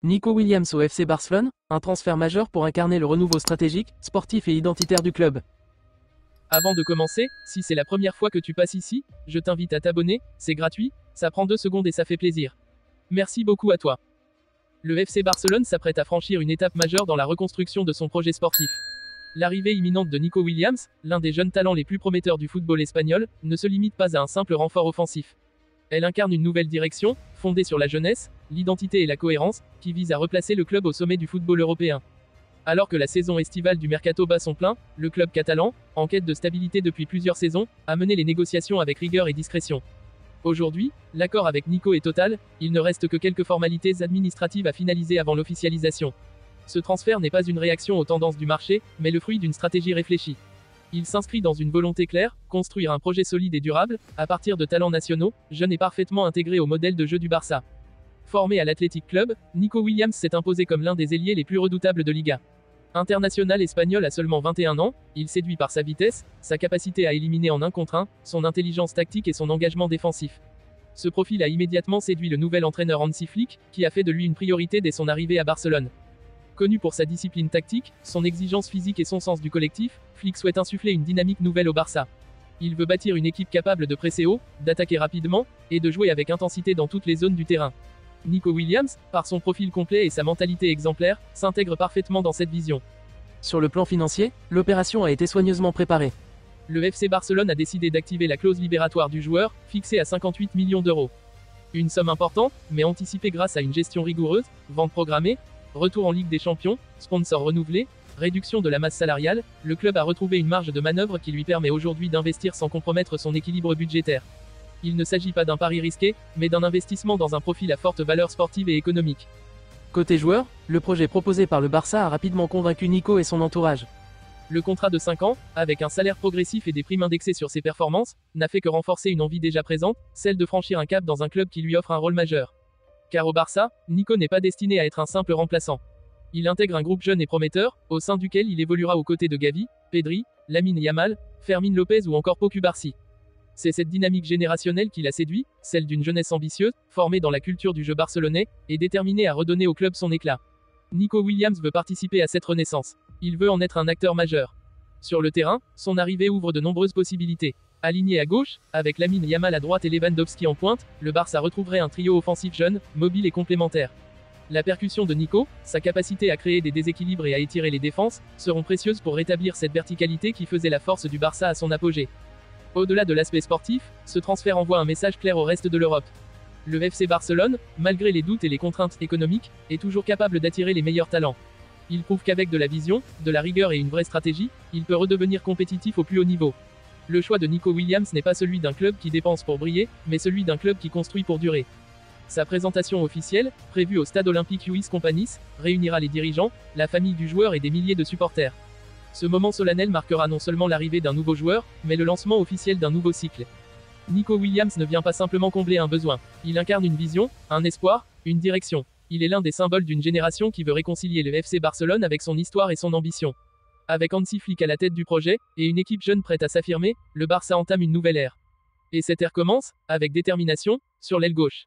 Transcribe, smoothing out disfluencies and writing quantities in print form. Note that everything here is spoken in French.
Nico Williams au FC Barcelone, un transfert majeur pour incarner le renouveau stratégique, sportif et identitaire du club. Avant de commencer, si c'est la première fois que tu passes ici, je t'invite à t'abonner, c'est gratuit, ça prend 2 secondes et ça fait plaisir. Merci beaucoup à toi. Le FC Barcelone s'apprête à franchir une étape majeure dans la reconstruction de son projet sportif. L'arrivée imminente de Nico Williams, l'un des jeunes talents les plus prometteurs du football espagnol, ne se limite pas à un simple renfort offensif. Elle incarne une nouvelle direction, fondée sur la jeunesse, l'identité et la cohérence, qui vise à replacer le club au sommet du football européen. Alors que la saison estivale du Mercato bat son plein, le club catalan, en quête de stabilité depuis plusieurs saisons, a mené les négociations avec rigueur et discrétion. Aujourd'hui, l'accord avec Nico est total, il ne reste que quelques formalités administratives à finaliser avant l'officialisation. Ce transfert n'est pas une réaction aux tendances du marché, mais le fruit d'une stratégie réfléchie. Il s'inscrit dans une volonté claire, construire un projet solide et durable, à partir de talents nationaux, jeunes et parfaitement intégrés au modèle de jeu du Barça. Formé à l'Athletic Club, Nico Williams s'est imposé comme l'un des ailiers les plus redoutables de Liga. International espagnol à seulement 21 ans, il séduit par sa vitesse, sa capacité à éliminer en 1 contre 1, son intelligence tactique et son engagement défensif. Ce profil a immédiatement séduit le nouvel entraîneur Hansi Flick, qui a fait de lui une priorité dès son arrivée à Barcelone. Connu pour sa discipline tactique, son exigence physique et son sens du collectif, Flick souhaite insuffler une dynamique nouvelle au Barça. Il veut bâtir une équipe capable de presser haut, d'attaquer rapidement, et de jouer avec intensité dans toutes les zones du terrain. Nico Williams, par son profil complet et sa mentalité exemplaire, s'intègre parfaitement dans cette vision. Sur le plan financier, l'opération a été soigneusement préparée. Le FC Barcelone a décidé d'activer la clause libératoire du joueur, fixée à 58 millions d'euros. Une somme importante, mais anticipée grâce à une gestion rigoureuse, vente programmée, retour en Ligue des Champions, sponsor renouvelé, réduction de la masse salariale, le club a retrouvé une marge de manœuvre qui lui permet aujourd'hui d'investir sans compromettre son équilibre budgétaire. Il ne s'agit pas d'un pari risqué, mais d'un investissement dans un profil à forte valeur sportive et économique. Côté joueur, le projet proposé par le Barça a rapidement convaincu Nico et son entourage. Le contrat de 5 ans, avec un salaire progressif et des primes indexées sur ses performances, n'a fait que renforcer une envie déjà présente, celle de franchir un cap dans un club qui lui offre un rôle majeur. Car au Barça, Nico n'est pas destiné à être un simple remplaçant. Il intègre un groupe jeune et prometteur, au sein duquel il évoluera aux côtés de Gavi, Pedri, Lamine Yamal, Fermín López ou encore Pau Cubarsí. C'est cette dynamique générationnelle qui l'a séduit, celle d'une jeunesse ambitieuse, formée dans la culture du jeu barcelonais, et déterminée à redonner au club son éclat. Nico Williams veut participer à cette renaissance. Il veut en être un acteur majeur. Sur le terrain, son arrivée ouvre de nombreuses possibilités. Aligné à gauche, avec Lamine Yamal à droite et Lewandowski en pointe, le Barça retrouverait un trio offensif jeune, mobile et complémentaire. La percussion de Nico, sa capacité à créer des déséquilibres et à étirer les défenses, seront précieuses pour rétablir cette verticalité qui faisait la force du Barça à son apogée. Au-delà de l'aspect sportif, ce transfert envoie un message clair au reste de l'Europe. Le FC Barcelone, malgré les doutes et les contraintes économiques, est toujours capable d'attirer les meilleurs talents. Il prouve qu'avec de la vision, de la rigueur et une vraie stratégie, il peut redevenir compétitif au plus haut niveau. Le choix de Nico Williams n'est pas celui d'un club qui dépense pour briller, mais celui d'un club qui construit pour durer. Sa présentation officielle, prévue au stade olympique Lluís Companys, réunira les dirigeants, la famille du joueur et des milliers de supporters. Ce moment solennel marquera non seulement l'arrivée d'un nouveau joueur, mais le lancement officiel d'un nouveau cycle. Nico Williams ne vient pas simplement combler un besoin. Il incarne une vision, un espoir, une direction. Il est l'un des symboles d'une génération qui veut réconcilier le FC Barcelone avec son histoire et son ambition. Avec Hansi Flick à la tête du projet, et une équipe jeune prête à s'affirmer, le Barça entame une nouvelle ère. Et cette ère commence, avec détermination, sur l'aile gauche.